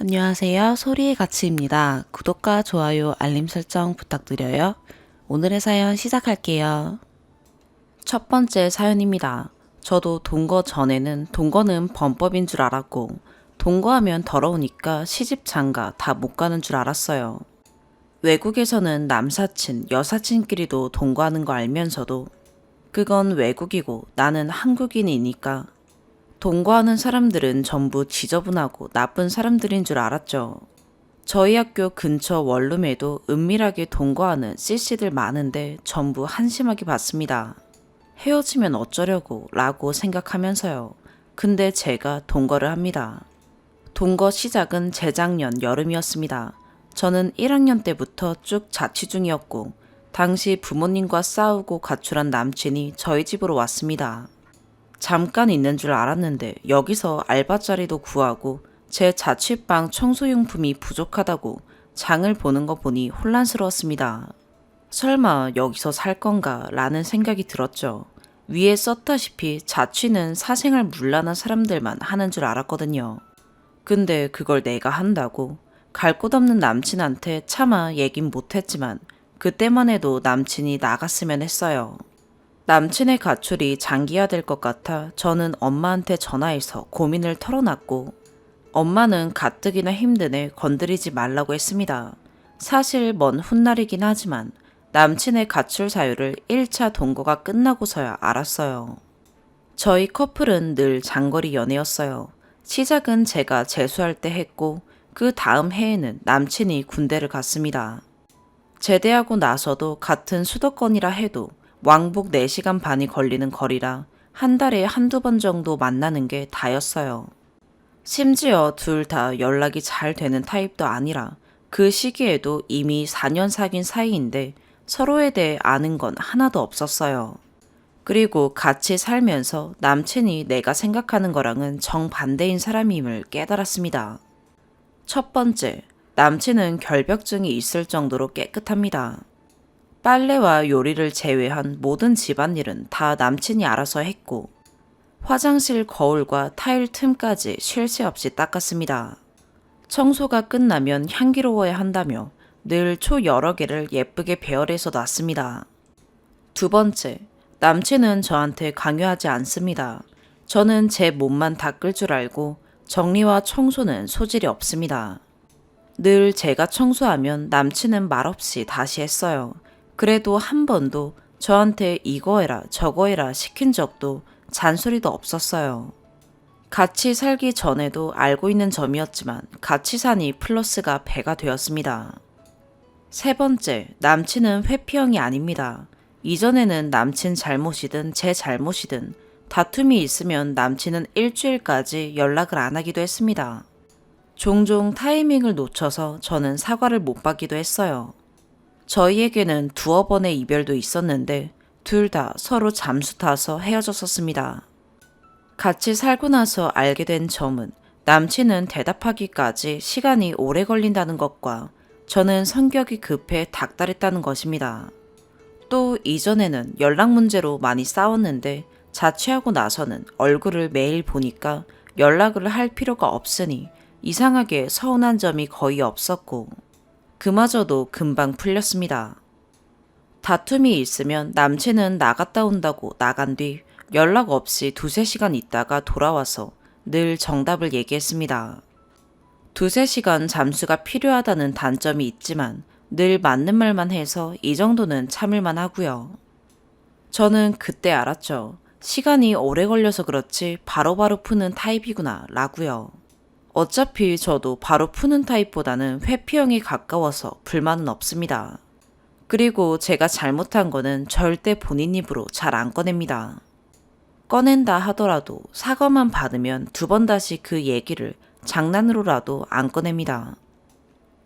안녕하세요. 소리의 가치입니다. 구독과 좋아요, 알림 설정 부탁드려요. 오늘의 사연 시작할게요. 첫 번째 사연입니다. 저도 동거 전에는 동거는 범법인 줄 알았고 동거하면 더러우니까 시집 장가 다 못 가는 줄 알았어요. 외국에서는 남사친, 여사친끼리도 동거하는 거 알면서도 그건 외국이고 나는 한국인이니까 동거하는 사람들은 전부 지저분하고 나쁜 사람들인 줄 알았죠. 저희 학교 근처 원룸에도 은밀하게 동거하는 CC들 많은데 전부 한심하게 봤습니다. 헤어지면 어쩌려고 라고 생각하면서요. 근데 제가 동거를 합니다. 동거 시작은 재작년 여름이었습니다. 저는 1학년 때부터 쭉 자취 중이었고 당시 부모님과 싸우고 가출한 남친이 저희 집으로 왔습니다. 잠깐 있는 줄 알았는데 여기서 알바 자리도 구하고 제 자취방 청소용품이 부족하다고 장을 보는 거 보니 혼란스러웠습니다. 설마 여기서 살 건가 라는 생각이 들었죠. 위에 썼다시피 자취는 사생활 문란한 사람들만 하는 줄 알았거든요. 근데 그걸 내가 한다고? 갈 곳 없는 남친한테 차마 얘긴 못했지만 그때만 해도 남친이 나갔으면 했어요. 남친의 가출이 장기화될 것 같아 저는 엄마한테 전화해서 고민을 털어놨고 엄마는 가뜩이나 힘드네 건드리지 말라고 했습니다. 사실 먼 훗날이긴 하지만 남친의 가출 사유를 1차 동거가 끝나고서야 알았어요. 저희 커플은 늘 장거리 연애였어요. 시작은 제가 재수할 때 했고 그 다음 해에는 남친이 군대를 갔습니다. 제대하고 나서도 같은 수도권이라 해도 왕복 4시간 반이 걸리는 거리라 한 달에 한두 번 정도 만나는 게 다였어요. 심지어 둘 다 연락이 잘 되는 타입도 아니라 그 시기에도 이미 4년 사귄 사이인데 서로에 대해 아는 건 하나도 없었어요. 그리고 같이 살면서 남친이 내가 생각하는 거랑은 정반대인 사람임을 깨달았습니다. 첫 번째, 남친은 결벽증이 있을 정도로 깨끗합니다. 빨래와 요리를 제외한 모든 집안일은 다 남친이 알아서 했고 화장실 거울과 타일 틈까지 쉴 새 없이 닦았습니다. 청소가 끝나면 향기로워야 한다며 늘 초 여러 개를 예쁘게 배열해서 놨습니다. 두 번째, 남친은 저한테 강요하지 않습니다. 저는 제 몸만 닦을 줄 알고 정리와 청소는 소질이 없습니다. 늘 제가 청소하면 남친은 말없이 다시 했어요. 그래도 한 번도 저한테 이거 해라 저거 해라 시킨 적도 잔소리도 없었어요. 같이 살기 전에도 알고 있는 점이었지만 같이 사니 플러스가 배가 되었습니다. 세 번째, 남친은 회피형이 아닙니다. 이전에는 남친 잘못이든 제 잘못이든 다툼이 있으면 남친은 일주일까지 연락을 안 하기도 했습니다. 종종 타이밍을 놓쳐서 저는 사과를 못 받기도 했어요. 저희에게는 두어 번의 이별도 있었는데 둘 다 서로 잠수 타서 헤어졌었습니다. 같이 살고 나서 알게 된 점은 남친은 대답하기까지 시간이 오래 걸린다는 것과 저는 성격이 급해 닥달했다는 것입니다. 또 이전에는 연락 문제로 많이 싸웠는데 자취하고 나서는 얼굴을 매일 보니까 연락을 할 필요가 없으니 이상하게 서운한 점이 거의 없었고 그마저도 금방 풀렸습니다. 다툼이 있으면 남친은 나갔다 온다고 나간 뒤 연락 없이 2~3시간 있다가 돌아와서 늘 정답을 얘기했습니다. 2~3시간 잠수가 필요하다는 단점이 있지만 늘 맞는 말만 해서 이 정도는 참을만 하고요. 저는 그때 알았죠. 시간이 오래 걸려서 그렇지 바로바로 푸는 타입이구나 라고요. 어차피 저도 바로 푸는 타입보다는 회피형에 가까워서 불만은 없습니다. 그리고 제가 잘못한 거는 절대 본인 입으로 잘 안 꺼냅니다. 꺼낸다 하더라도 사과만 받으면 2번 다시 그 얘기를 장난으로라도 안 꺼냅니다.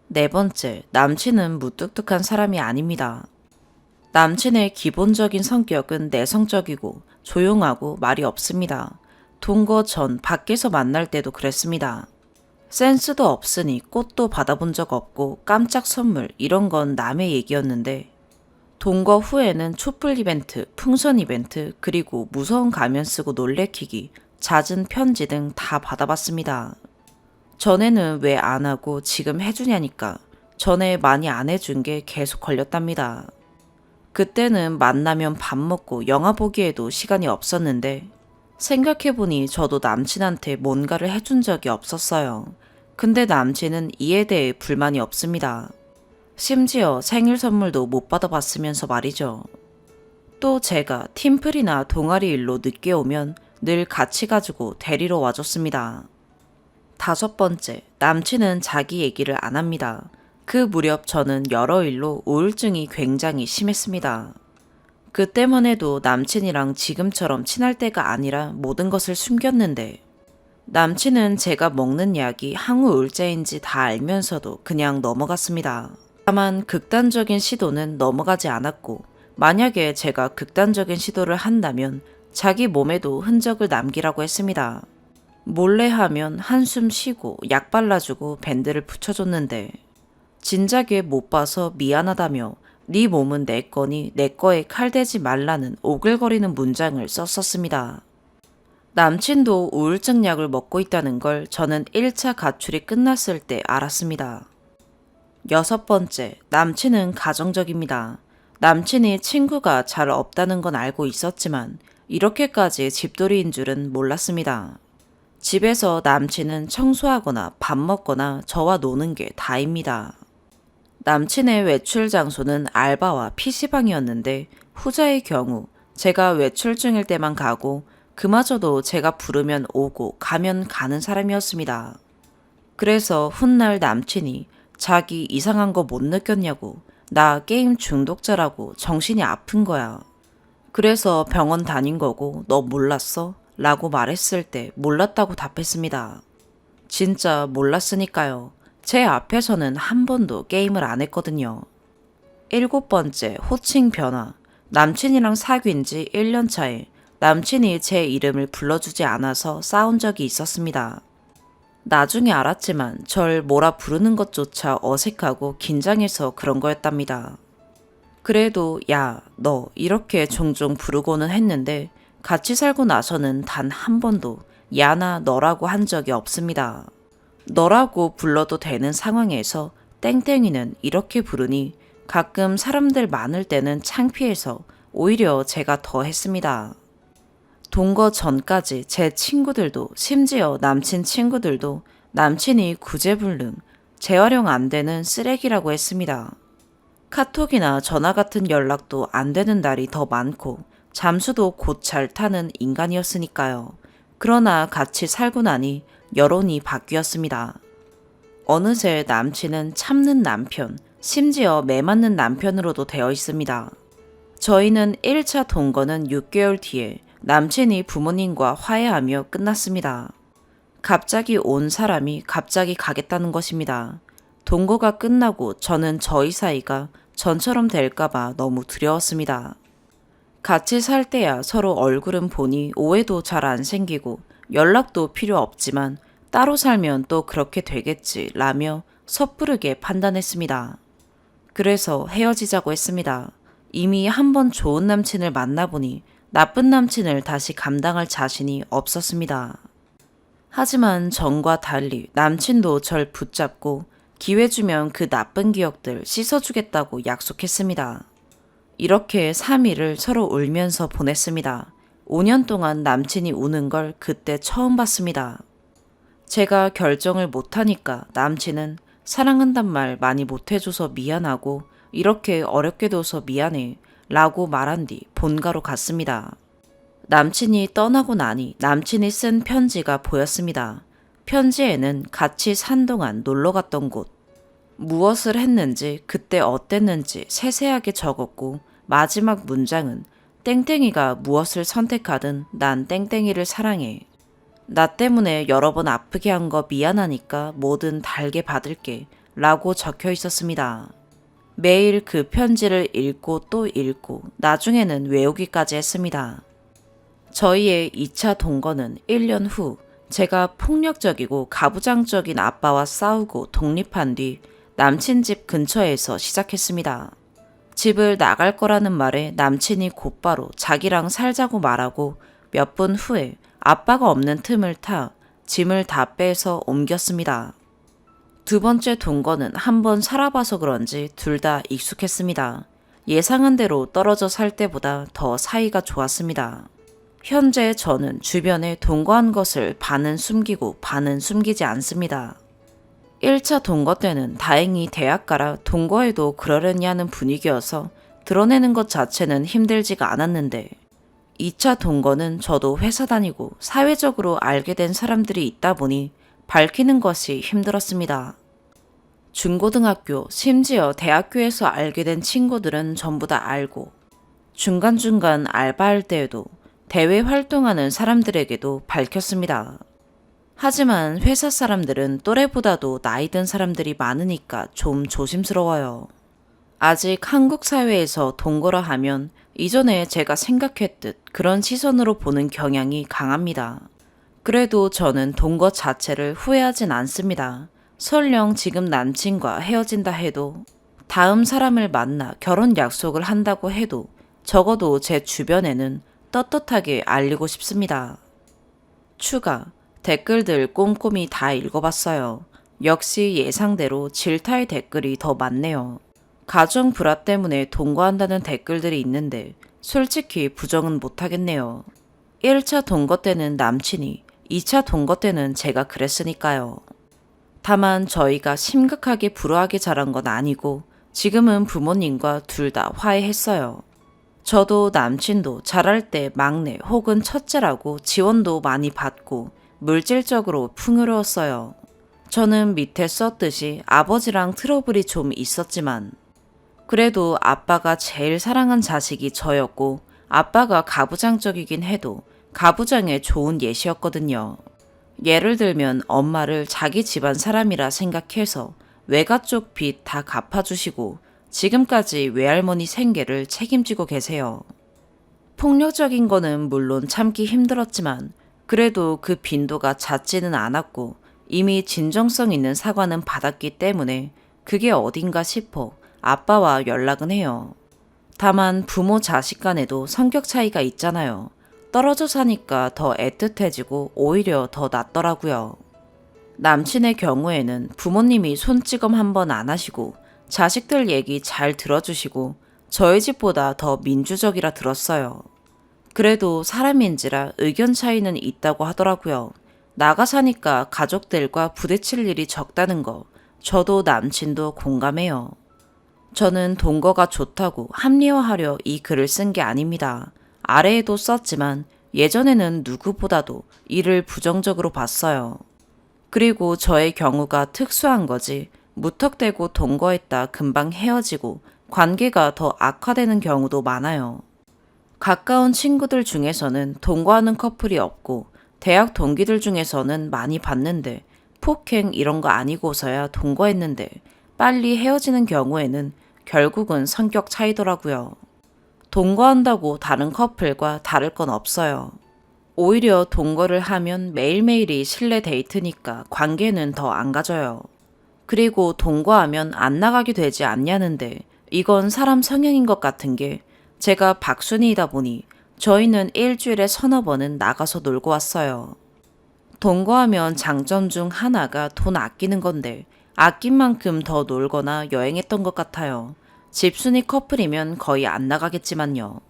네 번째, 남친은 무뚝뚝한 사람이 아닙니다. 남친의 기본적인 성격은 내성적이고 조용하고 말이 없습니다. 동거 전 밖에서 만날 때도 그랬습니다. 센스도 없으니 꽃도 받아본 적 없고 깜짝 선물 이런 건 남의 얘기였는데 동거 후에는 촛불 이벤트, 풍선 이벤트, 그리고 무서운 가면 쓰고 놀래키기, 잦은 편지 등 다 받아봤습니다. 전에는 왜 안 하고 지금 해주냐니까 전에 많이 안 해준 게 계속 걸렸답니다. 그때는 만나면 밥 먹고 영화 보기에도 시간이 없었는데 생각해보니 저도 남친한테 뭔가를 해준 적이 없었어요. 근데 남친은 이에 대해 불만이 없습니다. 심지어 생일 선물도 못 받아봤으면서 말이죠. 또 제가 팀플이나 동아리 일로 늦게 오면 늘 같이 가지고 데리러 와줬습니다. 5번째, 남친은 자기 얘기를 안 합니다. 그 무렵 저는 여러 일로 우울증이 굉장히 심했습니다. 그때만 해도 남친이랑 지금처럼 친할 때가 아니라 모든 것을 숨겼는데 남친은 제가 먹는 약이 항우울제인지 다 알면서도 그냥 넘어갔습니다. 다만 극단적인 시도는 넘어가지 않았고 만약에 제가 극단적인 시도를 한다면 자기 몸에도 흔적을 남기라고 했습니다. 몰래 하면 한숨 쉬고 약 발라주고 밴드를 붙여줬는데 진작에 못 봐서 미안하다며 네 몸은 내 거니 내 거에 칼대지 말라는 오글거리는 문장을 썼었습니다. 남친도 우울증 약을 먹고 있다는 걸 저는 1차 가출이 끝났을 때 알았습니다. 6번째, 남친은 가정적입니다. 남친이 친구가 잘 없다는 건 알고 있었지만 이렇게까지 집돌이인 줄은 몰랐습니다. 집에서 남친은 청소하거나 밥 먹거나 저와 노는 게 다입니다. 남친의 외출 장소는 알바와 PC방이었는데 후자의 경우 제가 외출 중일 때만 가고 그마저도 제가 부르면 오고 가면 가는 사람이었습니다. 그래서 훗날 남친이 자기 이상한 거 못 느꼈냐고 나 게임 중독자라고 정신이 아픈 거야. 그래서 병원 다닌 거고 너 몰랐어? 라고 말했을 때 몰랐다고 답했습니다. 진짜 몰랐으니까요. 제 앞에서는 한 번도 게임을 안 했거든요. 7번째, 호칭 변화. 남친이랑 사귄 지 1년 차에 남친이 제 이름을 불러주지 않아서 싸운 적이 있었습니다. 나중에 알았지만 절 뭐라 부르는 것조차 어색하고 긴장해서 그런 거였답니다. 그래도 야, 너 이렇게 종종 부르고는 했는데 같이 살고 나서는 단 한 번도 야나 너라고 한 적이 없습니다. 너라고 불러도 되는 상황에서 땡땡이는 이렇게 부르니 가끔 사람들 많을 때는 창피해서 오히려 제가 더 했습니다. 동거 전까지 제 친구들도 심지어 남친 친구들도 남친이 구제불능, 재활용 안 되는 쓰레기라고 했습니다. 카톡이나 전화 같은 연락도 안 되는 날이 더 많고 잠수도 곧 잘 타는 인간이었으니까요. 그러나 같이 살고 나니 여론이 바뀌었습니다. 어느새 남친은 참는 남편, 심지어 매 맞는 남편으로도 되어 있습니다. 저희는 1차 동거는 6개월 뒤에 남친이 부모님과 화해하며 끝났습니다. 갑자기 온 사람이 갑자기 가겠다는 것입니다. 동거가 끝나고 저는 저희 사이가 전처럼 될까봐 너무 두려웠습니다. 같이 살 때야 서로 얼굴은 보니 오해도 잘 안 생기고 연락도 필요 없지만 따로 살면 또 그렇게 되겠지 라며 섣부르게 판단했습니다. 그래서 헤어지자고 했습니다. 이미 한 번 좋은 남친을 만나보니 나쁜 남친을 다시 감당할 자신이 없었습니다. 하지만 전과 달리 남친도 절 붙잡고 기회 주면 그 나쁜 기억들 씻어주겠다고 약속했습니다. 이렇게 3일을 서로 울면서 보냈습니다. 5년 동안 남친이 우는 걸 그때 처음 봤습니다. 제가 결정을 못하니까 남친은 사랑한단 말 많이 못해줘서 미안하고 이렇게 어렵게 둬서 미안해 라고 말한 뒤 본가로 갔습니다. 남친이 떠나고 나니 남친이 쓴 편지가 보였습니다. 편지에는 같이 산 동안 놀러 갔던 곳, 무엇을 했는지 그때 어땠는지 세세하게 적었고 마지막 문장은 땡땡이가 무엇을 선택하든 난 땡땡이를 사랑해. 나 때문에 여러 번 아프게 한 거 미안하니까 뭐든 달게 받을게 라고 적혀 있었습니다. 매일 그 편지를 읽고 또 읽고 나중에는 외우기까지 했습니다. 저희의 2차 동거는 1년 후 제가 폭력적이고 가부장적인 아빠와 싸우고 독립한 뒤 남친 집 근처에서 시작했습니다. 집을 나갈 거라는 말에 남친이 곧바로 자기랑 살자고 말하고 몇 분 후에 아빠가 없는 틈을 타 짐을 다 빼서 옮겼습니다. 두 번째 동거는 한번 살아봐서 그런지 둘 다 익숙했습니다. 예상한 대로 떨어져 살 때보다 더 사이가 좋았습니다. 현재 저는 주변에 동거한 것을 반은 숨기고 반은 숨기지 않습니다. 1차 동거 때는 다행히 대학가라 동거해도 그러려니 하는 분위기여서 드러내는 것 자체는 힘들지가 않았는데 2차 동거는 저도 회사 다니고 사회적으로 알게 된 사람들이 있다 보니 밝히는 것이 힘들었습니다. 중고등학교, 심지어 대학교에서 알게 된 친구들은 전부 다 알고 중간중간 알바할 때에도 대외 활동하는 사람들에게도 밝혔습니다. 하지만 회사 사람들은 또래보다도 나이 든 사람들이 많으니까 좀 조심스러워요. 아직 한국 사회에서 동거라 하면 이전에 제가 생각했듯 그런 시선으로 보는 경향이 강합니다. 그래도 저는 동거 자체를 후회하진 않습니다. 설령 지금 남친과 헤어진다 해도 다음 사람을 만나 결혼 약속을 한다고 해도 적어도 제 주변에는 떳떳하게 알리고 싶습니다. 추가, 댓글들 꼼꼼히 다 읽어봤어요. 역시 예상대로 질타의 댓글이 더 많네요. 가정 불화 때문에 동거한다는 댓글들이 있는데 솔직히 부정은 못하겠네요. 1차 동거 때는 남친이, 2차 동거 때는 제가 그랬으니까요. 다만 저희가 심각하게 불화하게 자란 건 아니고 지금은 부모님과 둘 다 화해했어요. 저도 남친도 자랄 때 막내 혹은 첫째라고 지원도 많이 받고 물질적으로 풍요로웠어요. 저는 밑에 썼듯이 아버지랑 트러블이 좀 있었지만 그래도 아빠가 제일 사랑한 자식이 저였고 아빠가 가부장적이긴 해도 가부장의 좋은 예시였거든요. 예를 들면 엄마를 자기 집안 사람이라 생각해서 외가 쪽 빚 다 갚아주시고 지금까지 외할머니 생계를 책임지고 계세요. 폭력적인 거는 물론 참기 힘들었지만 그래도 그 빈도가 잦지는 않았고 이미 진정성 있는 사과는 받았기 때문에 그게 어딘가 싶어 아빠와 연락은 해요. 다만 부모 자식 간에도 성격 차이가 있잖아요. 떨어져 사니까 더 애틋해지고 오히려 더 낫더라고요. 남친의 경우에는 부모님이 손찌검 한번 안 하시고 자식들 얘기 잘 들어주시고 저희 집보다 더 민주적이라 들었어요. 그래도 사람인지라 의견 차이는 있다고 하더라고요. 나가 사니까 가족들과 부딪힐 일이 적다는 거 저도 남친도 공감해요. 저는 동거가 좋다고 합리화하려 이 글을 쓴 게 아닙니다. 아래에도 썼지만 예전에는 누구보다도 이를 부정적으로 봤어요. 그리고 저의 경우가 특수한 거지 무턱대고 동거했다 금방 헤어지고 관계가 더 악화되는 경우도 많아요. 가까운 친구들 중에서는 동거하는 커플이 없고 대학 동기들 중에서는 많이 봤는데 폭행 이런 거 아니고서야 동거했는데 빨리 헤어지는 경우에는 결국은 성격 차이더라고요. 동거한다고 다른 커플과 다를 건 없어요. 오히려 동거를 하면 매일매일이 실내 데이트니까 관계는 더 안 가져요. 그리고 동거하면 안 나가게 되지 않냐는데 이건 사람 성향인 것 같은 게 제가 박순이이다 보니 저희는 일주일에 서너 번은 나가서 놀고 왔어요. 동거하면 장점 중 하나가 돈 아끼는 건데 아낀 만큼 더 놀거나 여행했던 것 같아요. 집순이 커플이면 거의 안 나가겠지만요.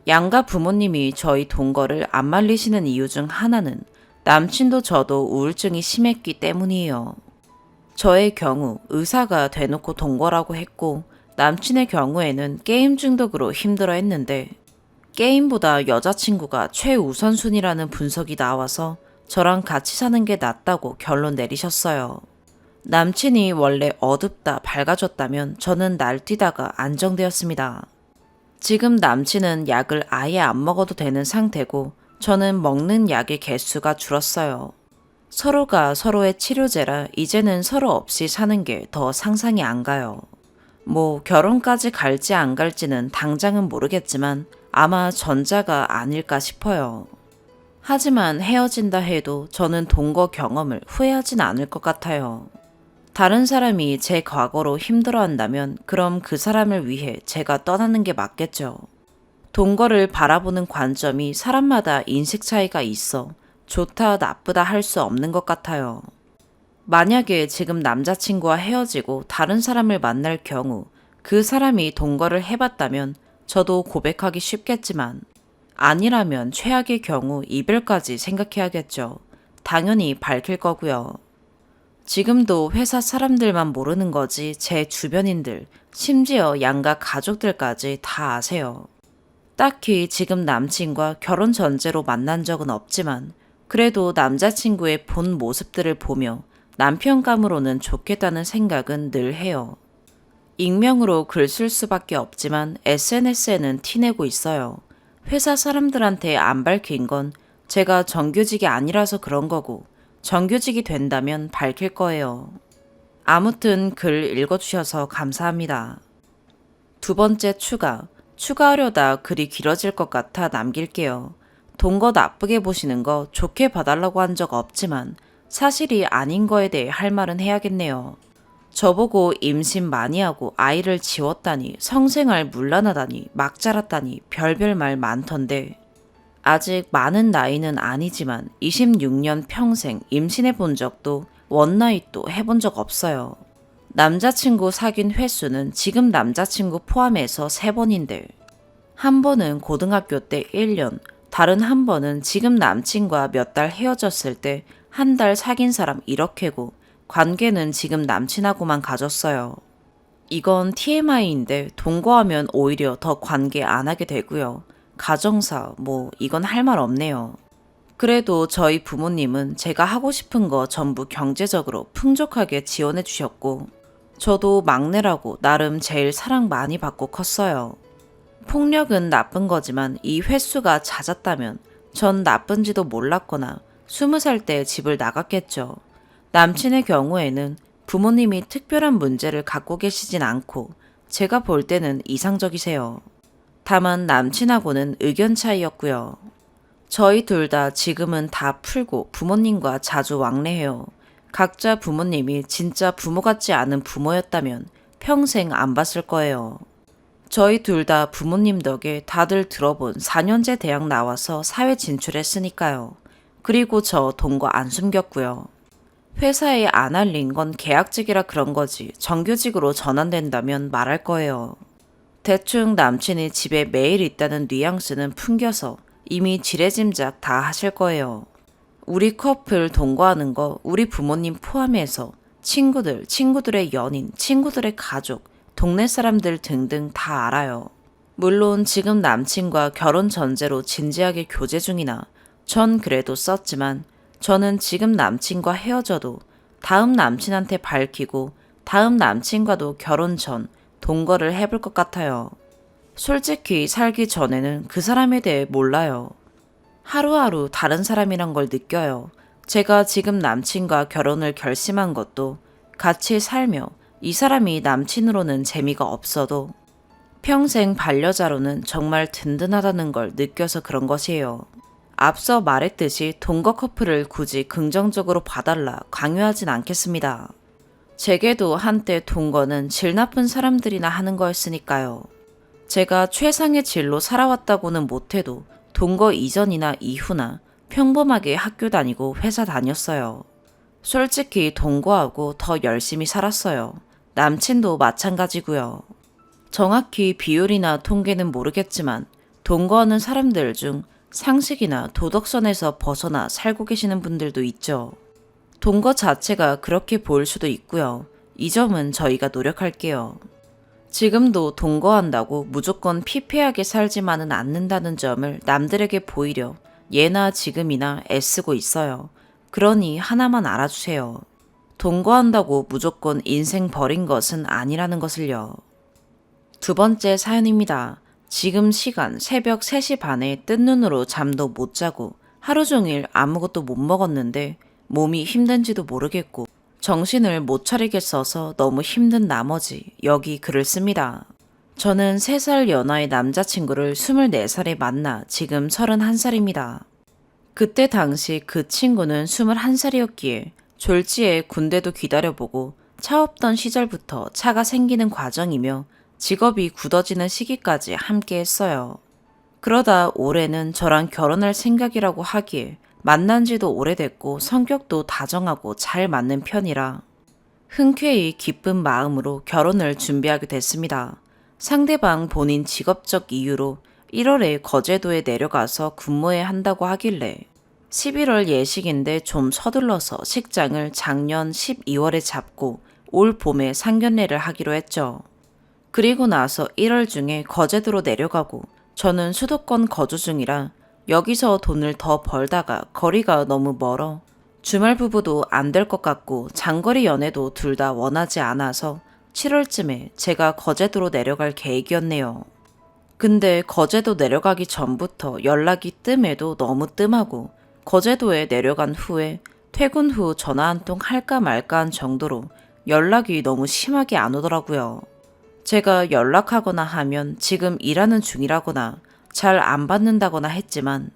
양가 부모님이 저희 동거를 안 말리시는 이유 중 하나는 남친도 저도 우울증이 심했기 때문이에요. 저의 경우 의사가 대놓고 동거라고 했고 남친의 경우에는 게임 중독으로 힘들어 했는데 게임보다 여자친구가 최우선순위라는 분석이 나와서 저랑 같이 사는 게 낫다고 결론 내리셨어요. 남친이 원래 어둡다 밝아졌다면 저는 날뛰다가 안정되었습니다. 지금 남친은 약을 아예 안 먹어도 되는 상태고 저는 먹는 약의 개수가 줄었어요. 서로가 서로의 치료제라 이제는 서로 없이 사는 게 더 상상이 안 가요. 뭐 결혼까지 갈지 안 갈지는 당장은 모르겠지만 아마 전자가 아닐까 싶어요. 하지만 헤어진다 해도 저는 동거 경험을 후회하진 않을 것 같아요. 다른 사람이 제 과거로 힘들어한다면 그럼 그 사람을 위해 제가 떠나는 게 맞겠죠. 동거를 바라보는 관점이 사람마다 인식 차이가 있어 좋다, 나쁘다 할 수 없는 것 같아요. 만약에 지금 남자친구와 헤어지고 다른 사람을 만날 경우 그 사람이 동거를 해봤다면 저도 고백하기 쉽겠지만 아니라면 최악의 경우 이별까지 생각해야겠죠. 당연히 밝힐 거고요. 지금도 회사 사람들만 모르는 거지 제 주변인들, 심지어 양가 가족들까지 다 아세요. 딱히 지금 남친과 결혼 전제로 만난 적은 없지만 그래도 남자친구의 본 모습들을 보며 남편감으로는 좋겠다는 생각은 늘 해요. 익명으로 글 쓸 수밖에 없지만 SNS에는 티내고 있어요. 회사 사람들한테 안 밝힌 건 제가 정규직이 아니라서 그런 거고 정규직이 된다면 밝힐 거예요. 아무튼 글 읽어주셔서 감사합니다. 두 번째 추가하려다 글이 길어질 것 같아 남길게요. 동거 나쁘게 보시는 거 좋게 봐달라고 한 적 없지만 사실이 아닌 거에 대해 할 말은 해야겠네요. 저보고 임신 많이 하고 아이를 지웠다니 성생활 문란하다니 막 자랐다니 별별 말 많던데 아직 많은 나이는 아니지만 26년 평생 임신해 본 적도 원나잇도 해본 적 없어요. 남자친구 사귄 횟수는 지금 남자친구 포함해서 3번인데 한 번은 고등학교 때 1년, 다른 한 번은 지금 남친과 몇 달 헤어졌을 때 한 달 사귄 사람 이렇게고 관계는 지금 남친하고만 가졌어요. 이건 TMI인데 동거하면 오히려 더 관계 안 하게 되고요. 가정사, 이건 할 말 없네요. 그래도 저희 부모님은 제가 하고 싶은 거 전부 경제적으로 풍족하게 지원해 주셨고 저도 막내라고 나름 제일 사랑 많이 받고 컸어요. 폭력은 나쁜 거지만 이 횟수가 잦았다면 전 나쁜지도 몰랐거나 20살 때 집을 나갔겠죠. 남친의 경우에는 부모님이 특별한 문제를 갖고 계시진 않고 제가 볼 때는 이상적이세요. 다만 남친하고는 의견 차이였고요. 저희 둘 다 지금은 다 풀고 부모님과 자주 왕래해요. 각자 부모님이 진짜 부모 같지 않은 부모였다면 평생 안 봤을 거예요. 저희 둘 다 부모님 덕에 다들 들어본 4년제 대학 나와서 사회 진출했으니까요. 그리고 저 동거 안 숨겼고요. 회사에 안 알린 건 계약직이라 그런 거지 정규직으로 전환된다면 말할 거예요. 대충 남친이 집에 매일 있다는 뉘앙스는 풍겨서 이미 지레짐작 다 하실 거예요. 우리 커플 동거하는 거 우리 부모님 포함해서 친구들, 친구들의 연인, 친구들의 가족, 동네 사람들 등등 다 알아요. 물론 지금 남친과 결혼 전제로 진지하게 교제 중이나 전 그래도 썼지만 저는 지금 남친과 헤어져도 다음 남친한테 밝히고 다음 남친과도 결혼 전 동거를 해볼 것 같아요. 솔직히 살기 전에는 그 사람에 대해 몰라요. 하루하루 다른 사람이란 걸 느껴요. 제가 지금 남친과 결혼을 결심한 것도 같이 살며 이 사람이 남친으로는 재미가 없어도 평생 반려자로는 정말 든든하다는 걸 느껴서 그런 것이에요. 앞서 말했듯이 동거 커플을 굳이 긍정적으로 봐달라 강요하진 않겠습니다. 제게도 한때 동거는 질 나쁜 사람들이나 하는 거였으니까요. 제가 최상의 질로 살아왔다고는 못해도 동거 이전이나 이후나 평범하게 학교 다니고 회사 다녔어요. 솔직히 동거하고 더 열심히 살았어요. 남친도 마찬가지고요. 정확히 비율이나 통계는 모르겠지만 동거하는 사람들 중 상식이나 도덕선에서 벗어나 살고 계시는 분들도 있죠. 동거 자체가 그렇게 보일 수도 있고요. 이 점은 저희가 노력할게요. 지금도 동거한다고 무조건 피폐하게 살지만은 않는다는 점을 남들에게 보이려 예나 지금이나 애쓰고 있어요. 그러니 하나만 알아주세요. 동거한다고 무조건 인생 버린 것은 아니라는 것을요. 두 번째 사연입니다. 지금 시간 새벽 3시 반에 뜬 눈으로 잠도 못 자고 하루 종일 아무것도 못 먹었는데 몸이 힘든지도 모르겠고 정신을 못 차리겠어서 너무 힘든 나머지 여기 글을 씁니다. 저는 3살 연하의 남자친구를 24살에 만나 지금 31살입니다. 그때 당시 그 친구는 21살이었기에 졸지에 군대도 기다려보고 차 없던 시절부터 차가 생기는 과정이며 직업이 굳어지는 시기까지 함께 했어요. 그러다 올해는 저랑 결혼할 생각이라고 하기에 만난 지도 오래됐고 성격도 다정하고 잘 맞는 편이라 흔쾌히 기쁜 마음으로 결혼을 준비하게 됐습니다. 상대방 본인 직업적 이유로 1월에 거제도에 내려가서 근무해야 한다고 하길래 11월 예식인데 좀 서둘러서 식장을 작년 12월에 잡고 올 봄에 상견례를 하기로 했죠. 그리고 나서 1월 중에 거제도로 내려가고 저는 수도권 거주 중이라 여기서 돈을 더 벌다가 거리가 너무 멀어 주말 부부도 안 될 것 같고 장거리 연애도 둘 다 원하지 않아서 7월쯤에 제가 거제도로 내려갈 계획이었네요. 근데 거제도 내려가기 전부터 연락이 뜸해도 너무 뜸하고 거제도에 내려간 후에 퇴근 후 전화 한 통 할까 말까 한 정도로 연락이 너무 심하게 안 오더라고요. 제가 연락하거나 하면 지금 일하는 중이라거나 잘 안 받는다거나 했지만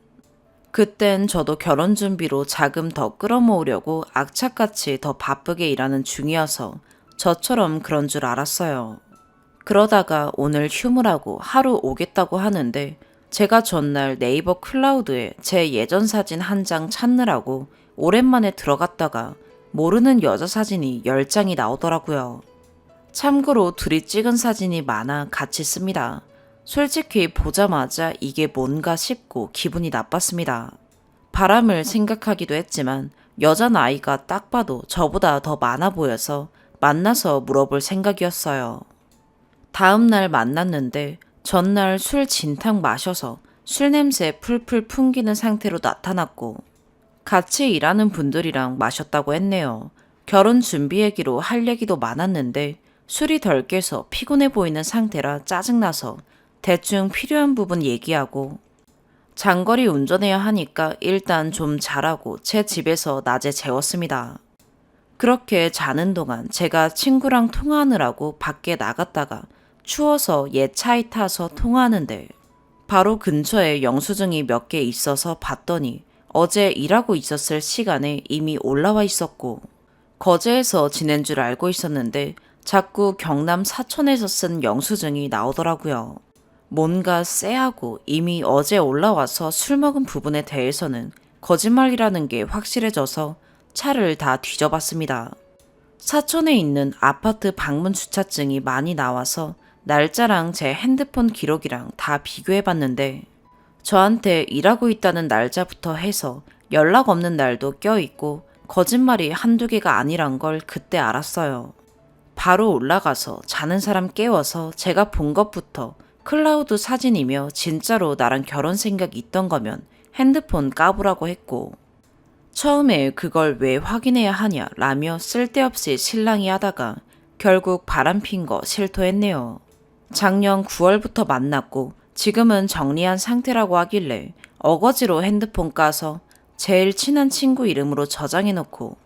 그땐 저도 결혼 준비로 자금 더 끌어모으려고 악착같이 더 바쁘게 일하는 중이어서 저처럼 그런 줄 알았어요. 그러다가 오늘 휴무라고 하루 오겠다고 하는데 제가 전날 네이버 클라우드에 제 예전 사진 한 장 찾느라고 오랜만에 들어갔다가 모르는 여자 사진이 10장이 나오더라고요. 참고로 둘이 찍은 사진이 많아 같이 씁니다. 솔직히 보자마자 이게 뭔가 싶고 기분이 나빴습니다. 바람을 생각하기도 했지만 여자 나이가 딱 봐도 저보다 더 많아 보여서 만나서 물어볼 생각이었어요. 다음 날 만났는데 전날 술 진탕 마셔서 술 냄새 풀풀 풍기는 상태로 나타났고 같이 일하는 분들이랑 마셨다고 했네요. 결혼 준비 얘기로 할 얘기도 많았는데 술이 덜 깨서 피곤해 보이는 상태라 짜증나서 대충 필요한 부분 얘기하고 장거리 운전해야 하니까 일단 좀 자라고 제 집에서 낮에 재웠습니다. 그렇게 자는 동안 제가 친구랑 통화하느라고 밖에 나갔다가 추워서 옛 차에 타서 통화하는데 바로 근처에 영수증이 몇 개 있어서 봤더니 어제 일하고 있었을 시간에 이미 올라와 있었고 거제에서 지낸 줄 알고 있었는데 자꾸 경남 사천에서 쓴 영수증이 나오더라고요. 뭔가 쎄하고 이미 어제 올라와서 술 먹은 부분에 대해서는 거짓말이라는 게 확실해져서 차를 다 뒤져봤습니다. 사천에 있는 아파트 방문 주차증이 많이 나와서 날짜랑 제 핸드폰 기록이랑 다 비교해봤는데 저한테 일하고 있다는 날짜부터 해서 연락 없는 날도 껴있고 거짓말이 한두 개가 아니란 걸 그때 알았어요. 바로 올라가서 자는 사람 깨워서 제가 본 것부터 클라우드 사진이며 진짜로 나랑 결혼 생각이 있던 거면 핸드폰 까보라고 했고 처음에 그걸 왜 확인해야 하냐 라며 쓸데없이 실랑이 하다가 결국 바람핀 거 실토했네요. 작년 9월부터 만났고 지금은 정리한 상태라고 하길래 어거지로 핸드폰 까서 제일 친한 친구 이름으로 저장해놓고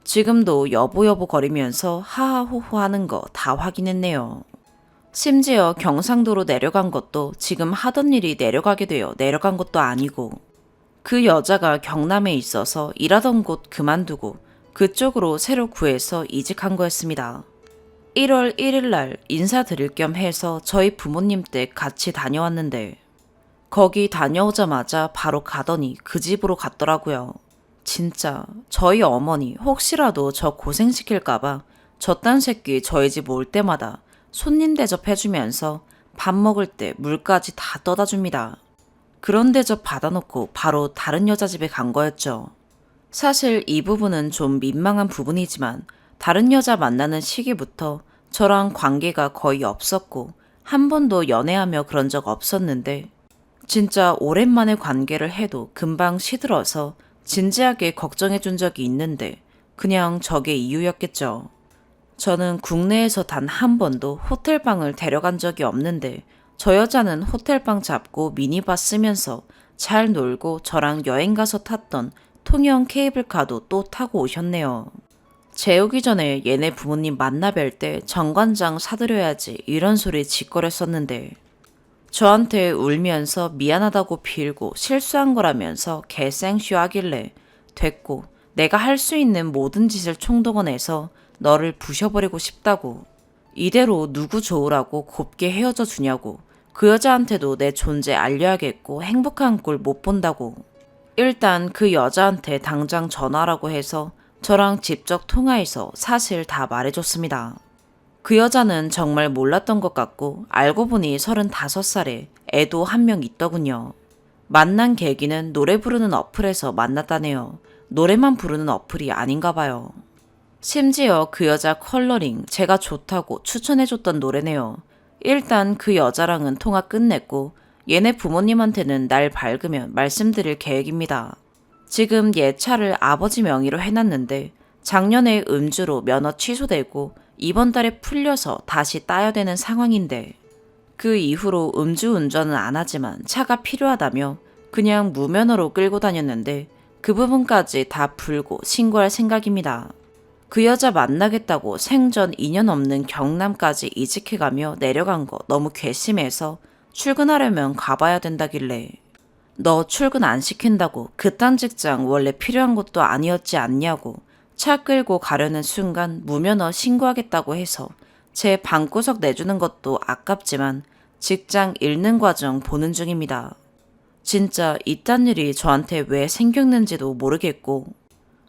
지금도 여보 거리면서 하하호호 하는 거 다 확인했네요. 심지어 경상도로 내려간 것도 지금 하던 일이 내려가게 되어 내려간 것도 아니고 그 여자가 경남에 있어서 일하던 곳 그만두고 그쪽으로 새로 구해서 이직한 거였습니다. 1월 1일 날 인사드릴 겸 해서 저희 부모님 댁 같이 다녀왔는데 거기 다녀오자마자 바로 가더니 그 집으로 갔더라고요. 진짜 저희 어머니 혹시라도 저 고생시킬까봐 저딴 새끼 저희 집 올 때마다 손님 대접해주면서 밥 먹을 때 물까지 다 떠다 줍니다. 그런 대접 받아놓고 바로 다른 여자 집에 간 거였죠. 사실 이 부분은 좀 민망한 부분이지만 다른 여자 만나는 시기부터 저랑 관계가 거의 없었고 한 번도 연애하며 그런 적 없었는데 진짜 오랜만에 관계를 해도 금방 시들어서 진지하게 걱정해 준 적이 있는데 그냥 저게 이유였겠죠. 저는 국내에서 단 한 번도 호텔방을 데려간 적이 없는데 저 여자는 호텔방 잡고 미니바 쓰면서 잘 놀고 저랑 여행 가서 탔던 통영 케이블카도 또 타고 오셨네요. 재우기 전에 얘네 부모님 만나 뵐 때 정관장 사드려야지 이런 소리 짓거렸었는데 저한테 울면서 미안하다고 빌고 실수한 거라면서 개생쇼 하길래 됐고 내가 할 수 있는 모든 짓을 총동원해서 너를 부셔버리고 싶다고 이대로 누구 좋으라고 곱게 헤어져 주냐고 그 여자한테도 내 존재 알려야겠고 행복한 꼴 못 본다고 일단 그 여자한테 당장 전화라고 해서 저랑 직접 통화해서 사실 다 말해줬습니다. 그 여자는 정말 몰랐던 것 같고 알고 보니 35살에 애도 한 명 있더군요. 만난 계기는 노래 부르는 어플에서 만났다네요. 노래만 부르는 어플이 아닌가 봐요. 심지어 그 여자 컬러링 제가 좋다고 추천해줬던 노래네요. 일단 그 여자랑은 통화 끝냈고 얘네 부모님한테는 날 밝으면 말씀드릴 계획입니다. 지금 얘 차를 아버지 명의로 해놨는데 작년에 음주로 면허 취소되고 이번 달에 풀려서 다시 따야 되는 상황인데 그 이후로 음주운전은 안 하지만 차가 필요하다며 그냥 무면허로 끌고 다녔는데 그 부분까지 다 풀고 신고할 생각입니다. 그 여자 만나겠다고 생전 2년 없는 경남까지 이직해가며 내려간 거 너무 괘씸해서 출근하려면 가봐야 된다길래 너 출근 안 시킨다고 그딴 직장 원래 필요한 것도 아니었지 않냐고 차 끌고 가려는 순간 무면허 신고하겠다고 해서 제 방구석 내주는 것도 아깝지만 직장 잃는 과정 보는 중입니다. 진짜 이딴 일이 저한테 왜 생겼는지도 모르겠고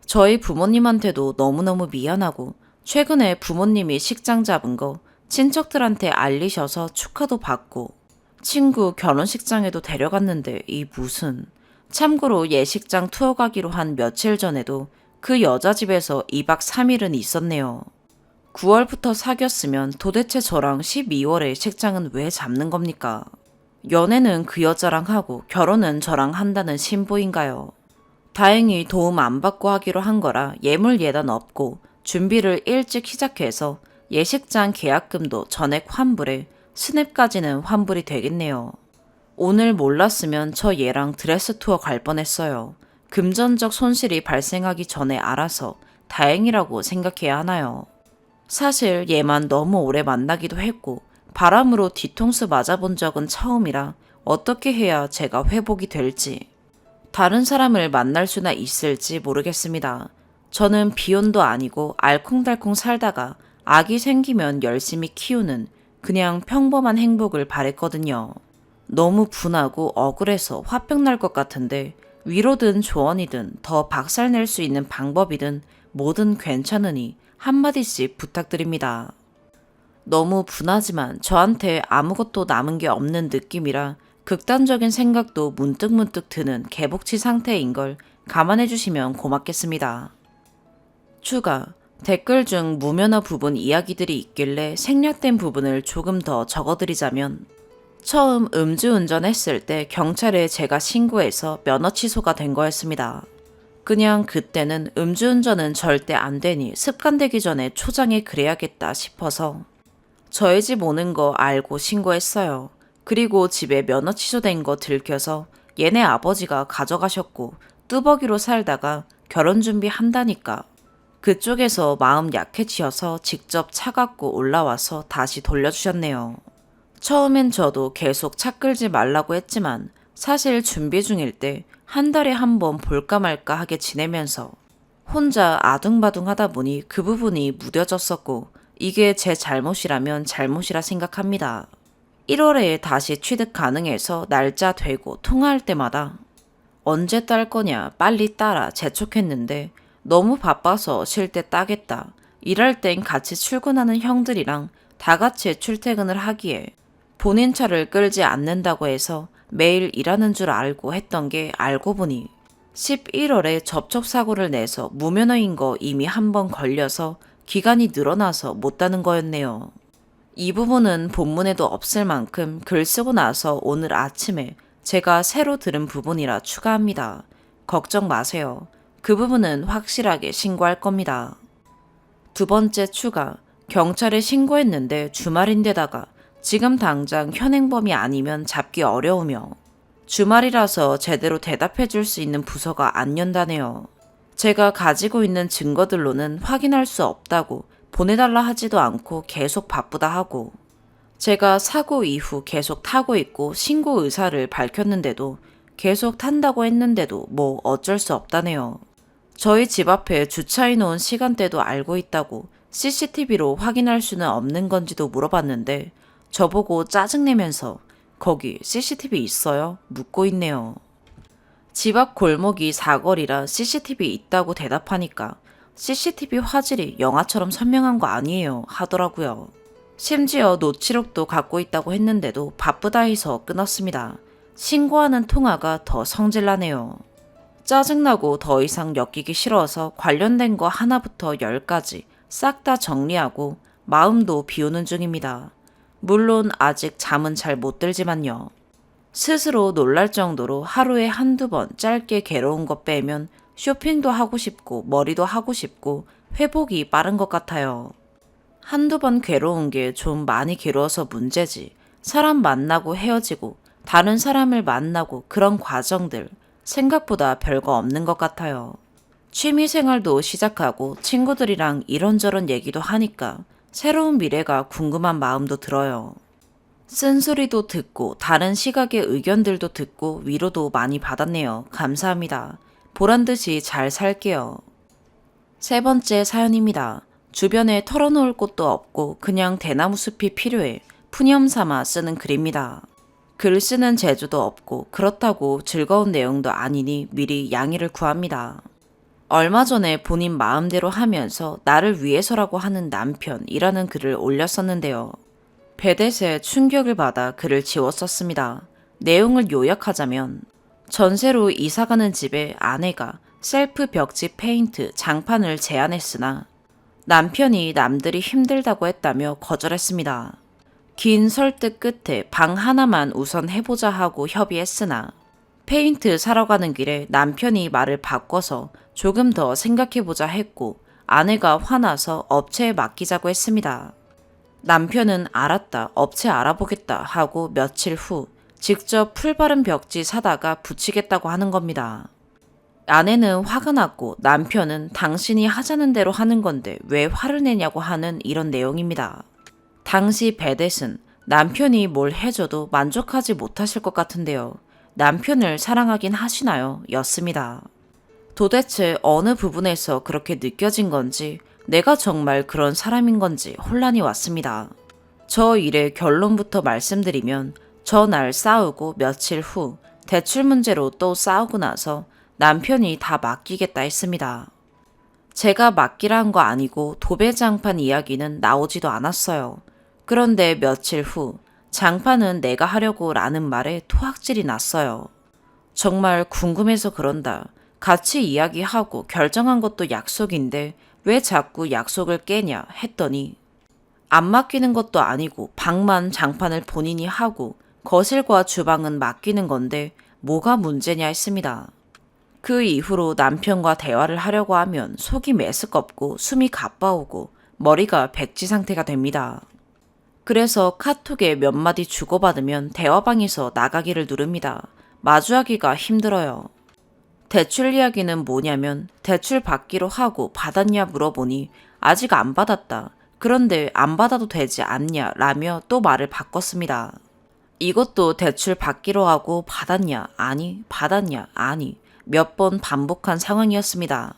저희 부모님한테도 너무너무 미안하고 최근에 부모님이 식장 잡은 거 친척들한테 알리셔서 축하도 받고 친구 결혼식장에도 데려갔는데 이 무슨 참고로 예식장 투어 가기로 한 며칠 전에도 그 여자 집에서 2박 3일은 있었네요. 9월부터 사귀었으면 도대체 저랑 12월에 식장은 왜 잡는 겁니까? 연애는 그 여자랑 하고 결혼은 저랑 한다는 신보인가요? 다행히 도움 안 받고 하기로 한 거라 예물 예단 없고 준비를 일찍 시작해서 예식장 계약금도 전액 환불해 스냅까지는 환불이 되겠네요. 오늘 몰랐으면 저 얘랑 드레스 투어 갈 뻔했어요. 금전적 손실이 발생하기 전에 알아서 다행이라고 생각해야 하나요? 사실 얘만 너무 오래 만나기도 했고 바람으로 뒤통수 맞아본 적은 처음이라 어떻게 해야 제가 회복이 될지 다른 사람을 만날 수나 있을지 모르겠습니다. 저는 비혼도 아니고 알콩달콩 살다가 아기 생기면 열심히 키우는 그냥 평범한 행복을 바랬거든요. 너무 분하고 억울해서 화병 날 것 같은데 위로든 조언이든 더 박살낼 수 있는 방법이든 뭐든 괜찮으니 한마디씩 부탁드립니다. 너무 분하지만 저한테 아무것도 남은 게 없는 느낌이라 극단적인 생각도 문득문득 드는 개복치 상태인 걸 감안해 주시면 고맙겠습니다. 추가, 댓글 중 무면허 부분 이야기들이 있길래 생략된 부분을 조금 더 적어드리자면 처음 음주운전 했을 때 경찰에 제가 신고해서 면허 취소가 된 거였습니다. 그냥 그때는 음주운전은 절대 안 되니 습관되기 전에 초장에 그래야겠다 싶어서 저희 집 오는 거 알고 신고했어요. 그리고 집에 면허 취소된 거 들켜서 얘네 아버지가 가져가셨고 뚜벅이로 살다가 결혼 준비한다니까 그쪽에서 마음 약해지셔서 직접 차 갖고 올라와서 다시 돌려주셨네요. 처음엔 저도 계속 차 끌지 말라고 했지만 사실 준비 중일 때 한 달에 한 번 볼까 말까 하게 지내면서 혼자 아둥바둥 하다 보니 그 부분이 무뎌졌었고 이게 제 잘못이라면 잘못이라 생각합니다. 1월에 다시 취득 가능해서 날짜 되고 통화할 때마다 언제 딸 거냐 빨리 따라 재촉했는데 너무 바빠서 쉴 때 따겠다. 일할 땐 같이 출근하는 형들이랑 다 같이 출퇴근을 하기에 본인 차를 끌지 않는다고 해서 매일 일하는 줄 알고 했던 게 알고 보니 11월에 접촉사고를 내서 무면허인 거 이미 한 번 걸려서 기간이 늘어나서 못 따는 거였네요. 이 부분은 본문에도 없을 만큼 글 쓰고 나서 오늘 아침에 제가 새로 들은 부분이라 추가합니다. 걱정 마세요. 그 부분은 확실하게 신고할 겁니다. 두 번째 추가, 경찰에 신고했는데 주말인데다가 지금 당장 현행범이 아니면 잡기 어려우며 주말이라서 제대로 대답해 줄 수 있는 부서가 안 연다네요. 제가 가지고 있는 증거들로는 확인할 수 없다고 보내달라 하지도 않고 계속 바쁘다 하고 제가 사고 이후 계속 타고 있고 신고 의사를 밝혔는데도 계속 탄다고 했는데도 뭐 어쩔 수 없다네요. 저희 집 앞에 주차해 놓은 시간대도 알고 있다고 CCTV로 확인할 수는 없는 건지도 물어봤는데 저보고 짜증내면서 거기 CCTV 있어요? 묻고 있네요. 집 앞 골목이 사거리라 CCTV 있다고 대답하니까 CCTV 화질이 영화처럼 선명한 거 아니에요 하더라고요. 심지어 노치록도 갖고 있다고 했는데도 바쁘다 해서 끊었습니다. 신고하는 통화가 더 성질나네요. 짜증나고 더 이상 엮이기 싫어서 관련된 거 하나부터 10까지 싹 다 정리하고 마음도 비우는 중입니다. 물론 아직 잠은 잘 못 들지만요. 스스로 놀랄 정도로 하루에 한두 번 짧게 괴로운 거 빼면 쇼핑도 하고 싶고 머리도 하고 싶고 회복이 빠른 것 같아요. 한두 번 괴로운 게 좀 많이 괴로워서 문제지. 사람 만나고 헤어지고 다른 사람을 만나고 그런 과정들 생각보다 별거 없는 것 같아요. 취미생활도 시작하고 친구들이랑 이런저런 얘기도 하니까 새로운 미래가 궁금한 마음도 들어요. 쓴소리도 듣고 다른 시각의 의견들도 듣고 위로도 많이 받았네요. 감사합니다. 보란듯이 잘 살게요. 세 번째 사연입니다. 주변에 털어놓을 곳도 없고 그냥 대나무 숲이 필요해 푸념 삼아 쓰는 글입니다. 글 쓰는 재주도 없고 그렇다고 즐거운 내용도 아니니 미리 양해를 구합니다. 얼마 전에 본인 마음대로 하면서 나를 위해서라고 하는 남편이라는 글을 올렸었는데요. 베댓에 충격을 받아 글을 지웠었습니다. 내용을 요약하자면 전세로 이사가는 집에 아내가 셀프 벽지 페인트 장판을 제안했으나 남편이 남들이 힘들다고 했다며 거절했습니다. 긴 설득 끝에 방 하나만 우선 해보자 하고 협의했으나 페인트 사러 가는 길에 남편이 말을 바꿔서 조금 더 생각해보자 했고 아내가 화나서 업체에 맡기자고 했습니다. 남편은 알았다, 업체 알아보겠다 하고 며칠 후 직접 풀 바른 벽지 사다가 붙이겠다고 하는 겁니다. 아내는 화가 났고 남편은 당신이 하자는 대로 하는 건데 왜 화를 내냐고 하는 이런 내용입니다. 당시 베댓은 남편이 뭘 해줘도 만족하지 못하실 것 같은데요. 남편을 사랑하긴 하시나요? 였습니다. 도대체 어느 부분에서 그렇게 느껴진 건지 내가 정말 그런 사람인 건지 혼란이 왔습니다. 저 일의 결론부터 말씀드리면 저날 싸우고 며칠 후 대출 문제로 또 싸우고 나서 남편이 다 맡기겠다 했습니다. 제가 맡기라 한 거 아니고 도배장판 이야기는 나오지도 않았어요. 그런데 며칠 후 장판은 내가 하려고 라는 말에 토악질이 났어요. 정말 궁금해서 그런다. 같이 이야기하고 결정한 것도 약속인데 왜 자꾸 약속을 깨냐 했더니 안 맡기는 것도 아니고 방만 장판을 본인이 하고 거실과 주방은 맡기는 건데 뭐가 문제냐 했습니다. 그 이후로 남편과 대화를 하려고 하면 속이 메스껍고 숨이 가빠오고 머리가 백지 상태가 됩니다. 그래서 카톡에 몇 마디 주고받으면 대화방에서 나가기를 누릅니다. 마주하기가 힘들어요. 대출 이야기는 뭐냐면 대출 받기로 하고 받았냐 물어보니 아직 안 받았다. 그런데 안 받아도 되지 않냐 라며 또 말을 바꿨습니다. 이것도 대출 받기로 하고 받았냐 아니 받았냐 아니 몇 번 반복한 상황이었습니다.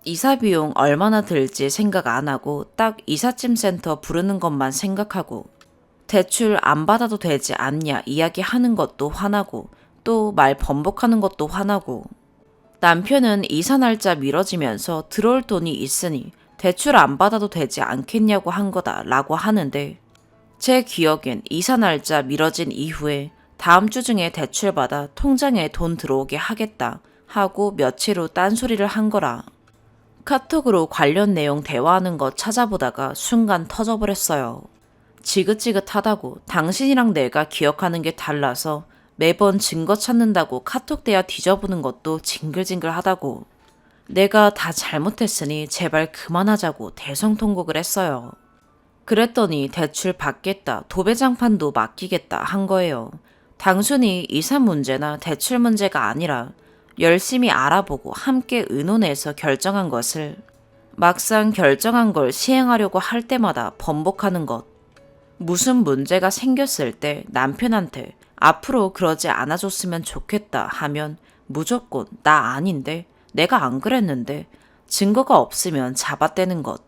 이사 비용 얼마나 들지 생각 안 하고 딱 이삿짐 센터 부르는 것만 생각하고 대출 안 받아도 되지 않냐 이야기하는 것도 화나고 또 말 번복하는 것도 화나고 남편은 이사 날짜 미뤄지면서 들어올 돈이 있으니 대출 안 받아도 되지 않겠냐고 한 거다 라고 하는데 제 기억엔 이사 날짜 미뤄진 이후에 다음 주 중에 대출 받아 통장에 돈 들어오게 하겠다 하고 며칠 후 딴소리를 한 거라 카톡으로 관련 내용 대화하는 거 찾아보다가 순간 터져버렸어요. 지긋지긋하다고 당신이랑 내가 기억하는 게 달라서 매번 증거 찾는다고 카톡 대화 뒤져보는 것도 징글징글하다고 내가 다 잘못했으니 제발 그만하자고 대성통곡을 했어요. 그랬더니 대출 받겠다, 도배장판도 맡기겠다 한 거예요. 단순히 이사 문제나 대출 문제가 아니라 열심히 알아보고 함께 의논해서 결정한 것을 막상 결정한 걸 시행하려고 할 때마다 번복하는 것. 무슨 문제가 생겼을 때 남편한테 앞으로 그러지 않아줬으면 좋겠다 하면 무조건 나 아닌데, 내가 안 그랬는데, 증거가 없으면 잡아떼는 것.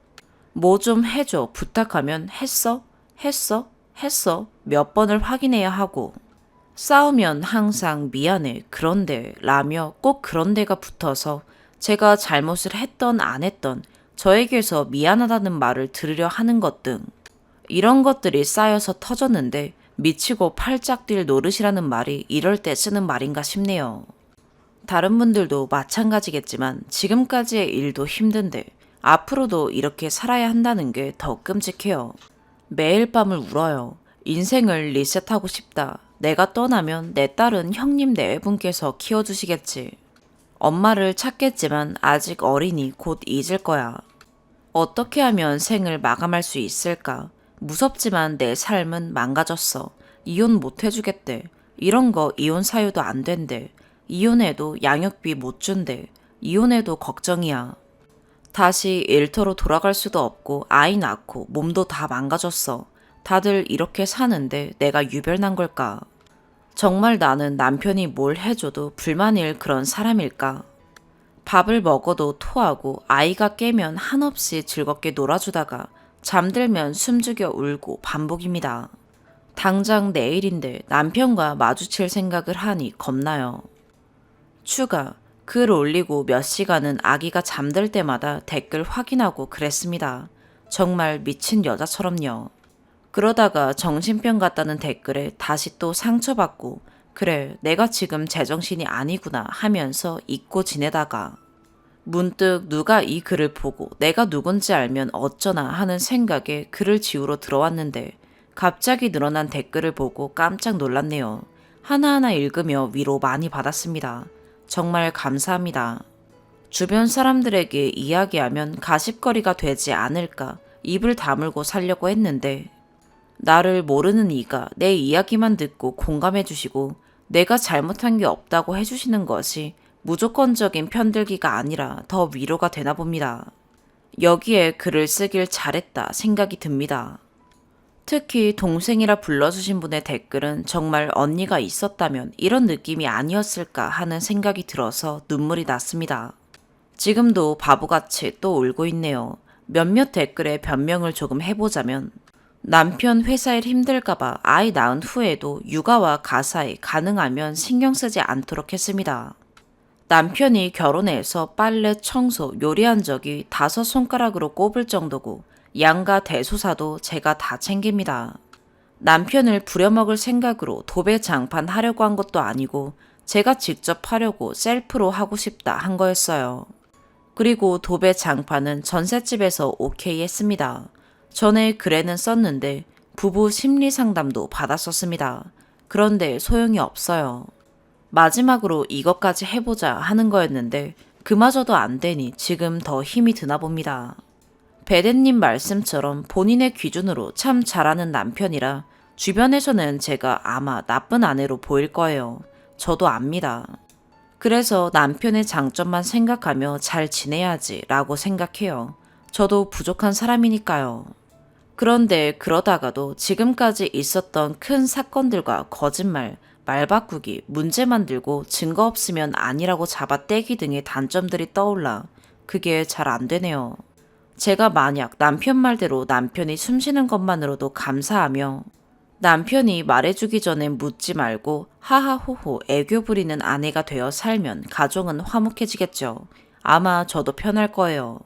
뭐 좀 해줘 부탁하면 했어? 했어? 했어? 몇 번을 확인해야 하고 싸우면 항상 미안해, 그런데 라며 꼭 그런데가 붙어서 제가 잘못을 했던 안 했던 저에게서 미안하다는 말을 들으려 하는 것 등 이런 것들이 쌓여서 터졌는데 미치고 팔짝 뛸 노릇이라는 말이 이럴 때 쓰는 말인가 싶네요. 다른 분들도 마찬가지겠지만 지금까지의 일도 힘든데 앞으로도 이렇게 살아야 한다는 게 더 끔찍해요. 매일 밤을 울어요. 인생을 리셋하고 싶다. 내가 떠나면 내 딸은 형님 네분께서 키워주시겠지. 엄마를 찾겠지만 아직 어리니 곧 잊을 거야. 어떻게 하면 생을 마감할 수 있을까? 무섭지만 내 삶은 망가졌어. 이혼 못 해주겠대. 이런 거 이혼 사유도 안 된대. 이혼해도 양육비 못 준대. 이혼해도 걱정이야. 다시 일터로 돌아갈 수도 없고 아이 낳고 몸도 다 망가졌어. 다들 이렇게 사는데 내가 유별난 걸까? 정말 나는 남편이 뭘 해줘도 불만일 그런 사람일까? 밥을 먹어도 토하고 아이가 깨면 한없이 즐겁게 놀아주다가 잠들면 숨죽여 울고 반복입니다. 당장 내일인데 남편과 마주칠 생각을 하니 겁나요. 추가, 글 올리고 몇 시간은 아기가 잠들 때마다 댓글 확인하고 그랬습니다. 정말 미친 여자처럼요. 그러다가 정신병 같다는 댓글에 다시 또 상처받고 그래 내가 지금 제정신이 아니구나 하면서 잊고 지내다가 문득 누가 이 글을 보고 내가 누군지 알면 어쩌나 하는 생각에 글을 지우러 들어왔는데 갑자기 늘어난 댓글을 보고 깜짝 놀랐네요. 하나하나 읽으며 위로 많이 받았습니다. 정말 감사합니다. 주변 사람들에게 이야기하면 가십거리가 되지 않을까 입을 다물고 살려고 했는데 나를 모르는 이가 내 이야기만 듣고 공감해 주시고 내가 잘못한 게 없다고 해주시는 것이 무조건적인 편들기가 아니라 더 위로가 되나 봅니다. 여기에 글을 쓰길 잘했다 생각이 듭니다. 특히 동생이라 불러주신 분의 댓글은 정말 언니가 있었다면 이런 느낌이 아니었을까 하는 생각이 들어서 눈물이 났습니다. 지금도 바보같이 또 울고 있네요. 몇몇 댓글에 변명을 조금 해보자면 남편 회사 일 힘들까봐 아이 낳은 후에도 육아와 가사에 가능하면 신경 쓰지 않도록 했습니다. 남편이 결혼해서 빨래, 청소, 요리한 적이 5손가락으로 꼽을 정도고 양가 대소사도 제가 다 챙깁니다. 남편을 부려먹을 생각으로 도배 장판 하려고 한 것도 아니고 제가 직접 하려고 셀프로 하고 싶다 한 거였어요. 그리고 도배 장판은 전셋집에서 오케이 했습니다. 전에 글에는 썼는데 부부 심리 상담도 받았었습니다. 그런데 소용이 없어요. 마지막으로 이것까지 해보자 하는 거였는데 그마저도 안 되니 지금 더 힘이 드나 봅니다. 베데님 말씀처럼 본인의 기준으로 참 잘하는 남편이라 주변에서는 제가 아마 나쁜 아내로 보일 거예요. 저도 압니다. 그래서 남편의 장점만 생각하며 잘 지내야지 라고 생각해요. 저도 부족한 사람이니까요. 그런데 그러다가도 지금까지 있었던 큰 사건들과 거짓말, 말 바꾸기, 문제 만들고 증거 없으면 아니라고 잡아떼기 등의 단점들이 떠올라 그게 잘 안 되네요. 제가 만약 남편 말대로 남편이 숨쉬는 것만으로도 감사하며 남편이 말해주기 전에 묻지 말고 하하호호 애교 부리는 아내가 되어 살면 가정은 화목해지겠죠. 아마 저도 편할 거예요.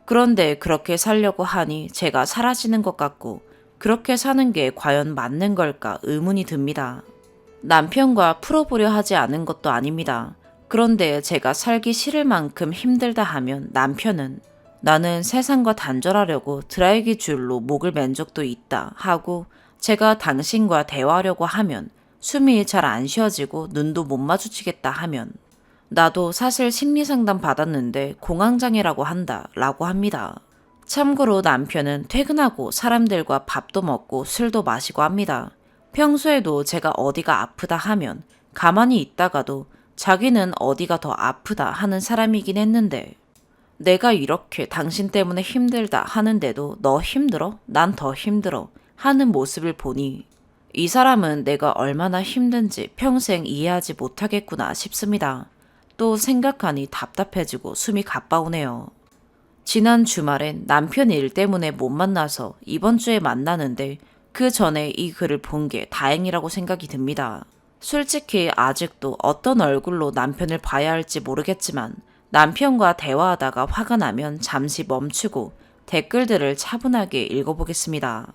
그런데 그렇게 살려고 하니 제가 사라지는 것 같고 그렇게 사는 게 과연 맞는 걸까 의문이 듭니다. 남편과 풀어보려 하지 않은 것도 아닙니다. 그런데 제가 살기 싫을 만큼 힘들다 하면 남편은 나는 세상과 단절하려고 드라이기 줄로 목을 맨 적도 있다 하고 제가 당신과 대화하려고 하면 숨이 잘 안 쉬어지고 눈도 못 마주치겠다 하면 나도 사실 심리상담 받았는데 공황장애라고 한다 라고 합니다. 참고로 남편은 퇴근하고 사람들과 밥도 먹고 술도 마시고 합니다. 평소에도 제가 어디가 아프다 하면 가만히 있다가도 자기는 어디가 더 아프다 하는 사람이긴 했는데 내가 이렇게 당신 때문에 힘들다 하는데도 너 힘들어? 난 더 힘들어 하는 모습을 보니 이 사람은 내가 얼마나 힘든지 평생 이해하지 못하겠구나 싶습니다. 또 생각하니 답답해지고 숨이 가빠오네요. 지난 주말엔 남편 일 때문에 못 만나서 이번 주에 만나는데 그 전에 이 글을 본 게 다행이라고 생각이 듭니다. 솔직히 아직도 어떤 얼굴로 남편을 봐야 할지 모르겠지만 남편과 대화하다가 화가 나면 잠시 멈추고 댓글들을 차분하게 읽어보겠습니다.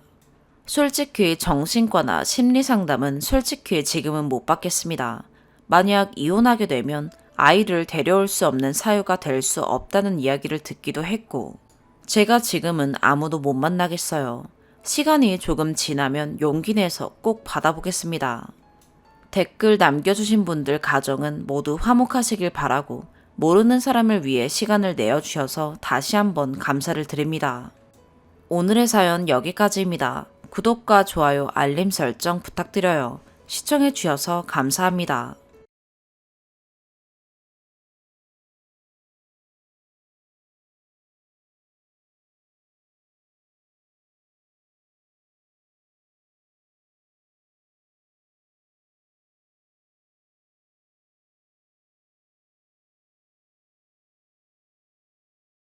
솔직히 정신과나 심리상담은 솔직히 지금은 못 받겠습니다. 만약 이혼하게 되면 아이를 데려올 수 없는 사유가 될 수 없다는 이야기를 듣기도 했고, 제가 지금은 아무도 못 만나겠어요. 시간이 조금 지나면 용기 내서 꼭 받아보겠습니다. 댓글 남겨주신 분들 가정은 모두 화목하시길 바라고 모르는 사람을 위해 시간을 내어주셔서 다시 한번 감사를 드립니다. 오늘의 사연 여기까지입니다. 구독과 좋아요, 알림 설정 부탁드려요. 시청해주셔서 감사합니다.